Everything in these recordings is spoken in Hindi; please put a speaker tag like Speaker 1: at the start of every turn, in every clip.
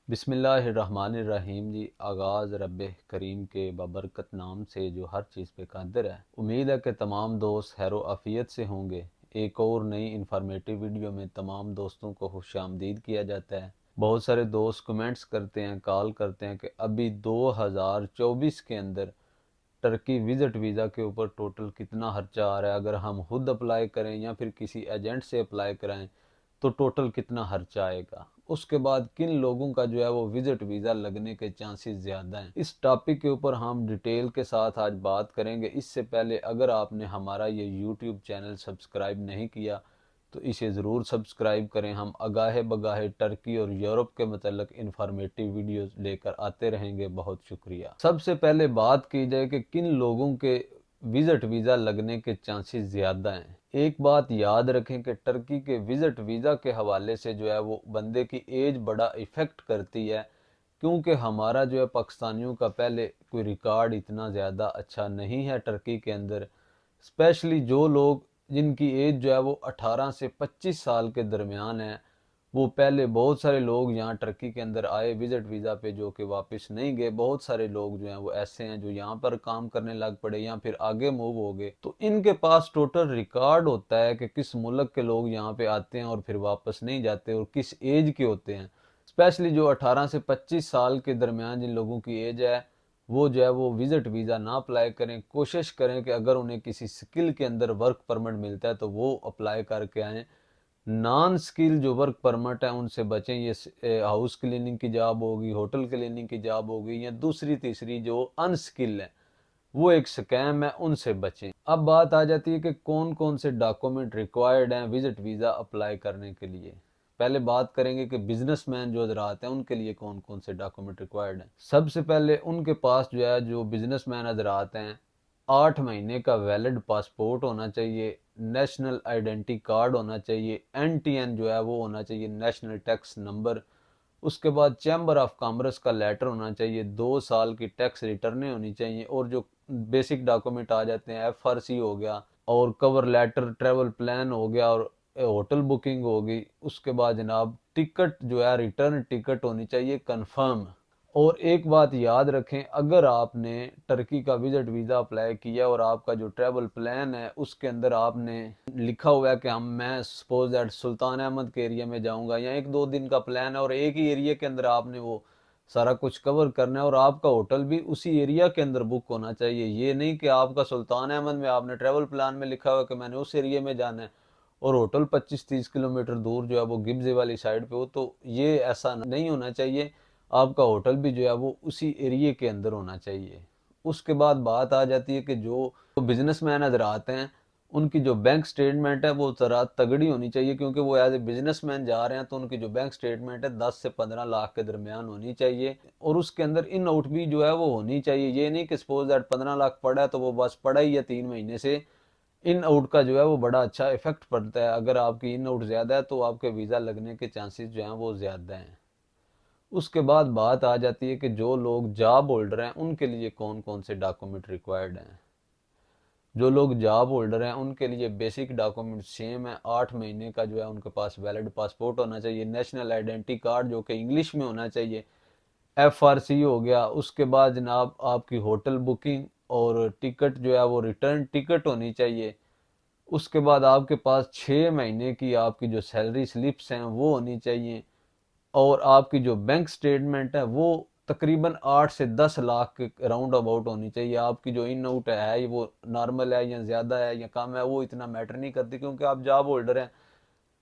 Speaker 1: बिस्मिल्लाहिर्रहमानिर्रहीम जी। आगाज़ रब्बे करीम के बबरकत नाम से जो हर चीज़ पे कादिर है। उम्मीद है कि तमाम दोस्त खैर आफियत से होंगे। एक और नई इन्फॉर्मेटिव वीडियो में तमाम दोस्तों को खुशामदीद किया जाता है। बहुत सारे दोस्त कमेंट्स करते हैं, कॉल करते हैं कि अभी 2024 के अंदर टर्की विज़िट वीज़ा के ऊपर टोटल कितना खर्चा आ रहा है, अगर हम खुद अप्लाई करें या फिर किसी एजेंट से अप्लाई कराएं तो टोटल कितना खर्चा आएगा। उसके बाद किन लोगों का जो है वो विज़िट वीज़ा लगने के चांसेस ज़्यादा हैं। इस टॉपिक के ऊपर हम डिटेल के साथ आज बात करेंगे। इससे पहले अगर आपने हमारा ये यूट्यूब चैनल सब्सक्राइब नहीं किया तो इसे ज़रूर सब्सक्राइब करें। हम अगाहे बगाहे टर्की और यूरोप के मतलब इंफॉर्मेटिव वीडियोस लेकर आते रहेंगे। बहुत शुक्रिया। सबसे पहले बात की जाए कि किन लोगों के विज़िट वीज़ा लगने के चांसेस ज़्यादा हैं। एक बात याद रखें कि टर्की के विज़िट वीज़ा के हवाले से जो है वो बंदे की एज बड़ा इफ़ेक्ट करती है, क्योंकि हमारा जो है पाकिस्तानियों का पहले कोई रिकॉर्ड इतना ज़्यादा अच्छा नहीं है टर्की के अंदर। स्पेशली जो लोग जिनकी एज जो है वो 18 से 25 साल के दरमियान है, वो पहले बहुत सारे लोग यहाँ टर्की के अंदर आए विज़िट वीज़ा पे जो कि वापस नहीं गए। बहुत सारे लोग जो हैं वो ऐसे हैं जो यहाँ पर काम करने लग पड़े या फिर आगे मूव हो गए। तो इनके पास टोटल रिकॉर्ड होता है कि किस मुल्क के लोग यहाँ पे आते हैं और फिर वापस नहीं जाते और किस एज के होते हैं। स्पेशली जो 18 से 25 साल के दरमियान जिन लोगों की एज है, वो जो है वो विज़िट वीज़ा ना अप्लाई करें। कोशिश करें कि अगर उन्हें किसी स्किल के अंदर वर्क परमिट मिलता है तो वो अप्लाई करके आएँ। नॉन स्किल जो वर्क परमिट है उनसे बचें। ये हाउस क्लीनिंग की जॉब होगी, होटल क्लीनिंग की जॉब होगी या दूसरी तीसरी जो अनस्किल है, वो एक स्कैम है, उनसे बचें। अब बात आ जाती है कि कौन कौन से डॉक्यूमेंट रिक्वायर्ड हैं विज़िट वीज़ा अप्लाई करने के लिए। पहले बात करेंगे कि बिजनेसमैन जो हजरात हैं उनके लिए कौन कौन से डॉक्यूमेंट रिक्वायर्ड हैं। सबसे पहले उनके पास जो है जो बिजनेसमैन हजरात हैं, 8 महीने का वैलिड पासपोर्ट होना चाहिए, नेशनल आइडेंटिटी कार्ड होना चाहिए, NTN जो है वो होना चाहिए, नेशनल टैक्स नंबर। उसके बाद चैम्बर ऑफ कॉमर्स का लेटर होना चाहिए, 2 साल की टैक्स रिटर्नें होनी चाहिए। और जो बेसिक डॉक्यूमेंट आ जाते हैं, FRC हो गया और कवर लेटर, ट्रेवल प्लान हो गया और होटल बुकिंग होगी। उसके बाद जनाब टिकट जो है रिटर्न टिकट होनी चाहिए कंफर्म। और एक बात याद रखें, अगर आपने टर्की का विजिट वीज़ा अप्लाई किया और आपका जो ट्रैवल प्लान है उसके अंदर आपने लिखा हुआ है कि मैं सपोज दैट सुल्तान अहमद के एरिया में जाऊंगा, या 1-2 दिन का प्लान है और एक ही एरिया के अंदर आपने वो सारा कुछ कवर करना है और आपका होटल भी उसी एरिया के अंदर बुक होना चाहिए। ये नहीं कि आपका सुल्तान अहमद में आपने ट्रैवल प्लान में लिखा हुआ है कि मैंने उस एरिया में जाना है और होटल 25-30 किलोमीटर दूर जो है वो गिब्जे वाली साइड पे हो। तो ये ऐसा नहीं होना चाहिए। आपका होटल भी जो है वो उसी एरिया के अंदर होना चाहिए। उसके बाद बात आ जाती है कि जो बिजनेसमैन नजर आते हैं उनकी जो बैंक स्टेटमेंट है वो ज़रा तगड़ी होनी चाहिए, क्योंकि वो एज ए बिजनेसमैन जा रहे हैं। तो उनकी जो बैंक स्टेटमेंट है 10 से 15 लाख के दरमियान होनी चाहिए और उसके अंदर इन आउट भी जो है वो होनी चाहिए। ये नहीं कि सपोज दैट 15 लाख पड़ा है तो वो बस पड़ा ही है 3 महीने से। इन आउट का जो है वो बड़ा अच्छा इफेक्ट पड़ता है। अगर आपकी इन आउट ज़्यादा है तो आपके वीज़ा लगने के चांसेस जो हैं वो ज़्यादा हैं। उसके बाद बात आ जाती है कि जो लोग जॉब होल्डर हैं उनके लिए कौन कौन से डॉक्यूमेंट रिक्वायर्ड हैं। जो लोग जॉब होल्डर हैं उनके लिए बेसिक डॉक्यूमेंट सेम है। 8 महीने का जो है उनके पास वैलिड पासपोर्ट होना चाहिए, नेशनल आइडेंटिटी कार्ड जो कि इंग्लिश में होना चाहिए, FRC हो गया। उसके बाद जनाब आपकी होटल बुकिंग और टिकट जो है वो रिटर्न टिकट होनी चाहिए। उसके बाद आपके पास 6 महीने की आपकी जो सैलरी स्लिप्स हैं वो होनी चाहिए और आपकी जो बैंक स्टेटमेंट है वो तकरीबन 8 से 10 लाख के राउंड अबाउट होनी चाहिए। आपकी जो इन आउट है वो नॉर्मल है या ज़्यादा है या कम है वो इतना मैटर नहीं करती, क्योंकि आप जॉब होल्डर हैं।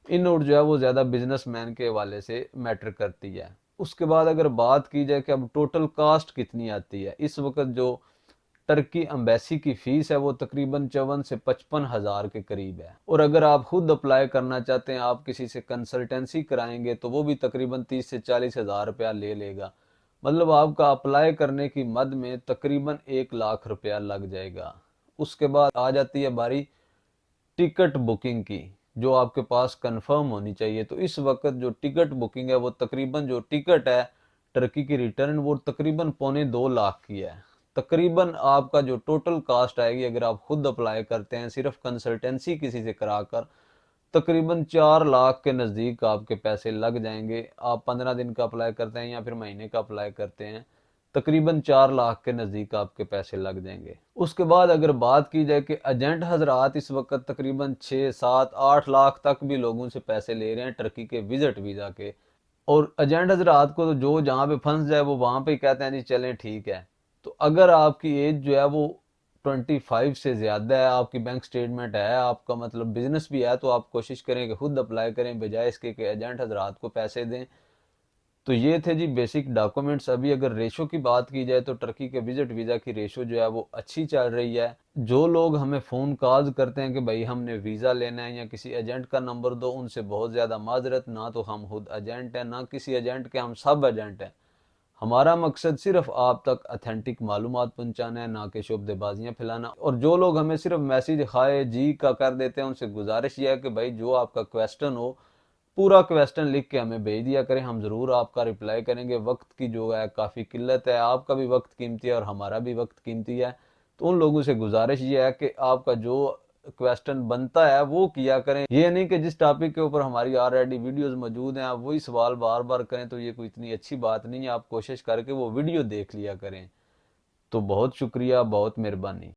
Speaker 1: इन आउट जो है वो ज़्यादा बिजनेसमैन के हवाले से मैटर करती है। उसके बाद अगर बात की जाए कि अब टोटल कास्ट कितनी आती है, इस वक्त जो टर्की एम्बेसी की फीस है वो तकरीबन 54 से 55 हज़ार के करीब है। और अगर आप खुद अप्लाई करना चाहते हैं, आप किसी से कंसल्टेंसी कराएंगे तो वो भी तकरीबन 30 से 40 हज़ार रुपया ले लेगा। मतलब आपका अप्लाई करने की मद में तकरीबन 1 लाख रुपया लग जाएगा। उसके बाद आ जाती है बारी टिकट बुकिंग की, जो आपके पास कंफर्म होनी चाहिए। तो इस वक्त जो टिकट बुकिंग है वो तकरीबन जो टिकट है टर्की की रिटर्न वो तकरीबन 2.25 लाख की है। तकरीबन आपका जो टोटल कास्ट आएगी अगर आप खुद अप्लाई करते हैं सिर्फ कंसल्टेंसी किसी से कराकर, तकरीबन 4 लाख के नज़दीक आपके पैसे लग जाएंगे। आप 15 दिन का अप्लाई करते हैं या फिर महीने का अप्लाई करते हैं, तकरीबन 4 लाख के नज़दीक आपके पैसे लग जाएंगे। उसके बाद अगर बात की जाए कि एजेंट हजरात इस वक्त तकरीबन 6, 7, 8 लाख तक भी लोगों से पैसे ले रहे हैं टर्की के विजिट वीज़ा के। और एजेंट हजरात को तो जो जहाँ पे फंस जाए वो वहाँ पे ही कहते हैं जी चलें ठीक है। तो अगर आपकी एज जो है वो 25 से ज़्यादा है, आपकी बैंक स्टेटमेंट है, आपका मतलब बिजनेस भी है, तो आप कोशिश करें कि खुद अप्लाई करें बजाय इसके कि एजेंट हजरात को पैसे दें। तो ये थे जी बेसिक डॉक्यूमेंट्स। अभी अगर रेशो की बात की जाए तो टर्की के विजिट वीज़ा की रेशो जो है वो अच्छी चल रही है। जो लोग हमें फ़ोन कॉल्स करते हैं कि भाई हमने वीज़ा लेना है या किसी एजेंट का नंबर दो, उनसे बहुत ज़्यादा माजरत, ना तो हम खुद एजेंट हैं ना किसी एजेंट के हम सब एजेंट हैं। हमारा मकसद सिर्फ आप तक अथेंटिक मालूमात पहुंचाना है, ना कि शोबदेबाजियां फैलाना। और जो लोग हमें सिर्फ मैसेज हाय जी का कर देते हैं, उनसे गुजारिश यह है कि भाई जो आपका क्वेश्चन हो पूरा क्वेश्चन लिख के हमें भेज दिया करें, हम ज़रूर आपका रिप्लाई करेंगे। वक्त की जो है काफ़ी किल्लत है, आपका भी वक्त कीमती है और हमारा भी वक्त कीमती है। तो उन लोगों से गुजारिश ये है कि आपका जो क्वेश्चन बनता है वो किया करें। ये नहीं कि जिस टॉपिक के ऊपर हमारी ऑलरेडी वीडियोस मौजूद हैं आप वही सवाल बार बार करें, तो ये कोई इतनी अच्छी बात नहीं है। आप कोशिश करके वो वीडियो देख लिया करें। तो बहुत शुक्रिया, बहुत मेहरबानी।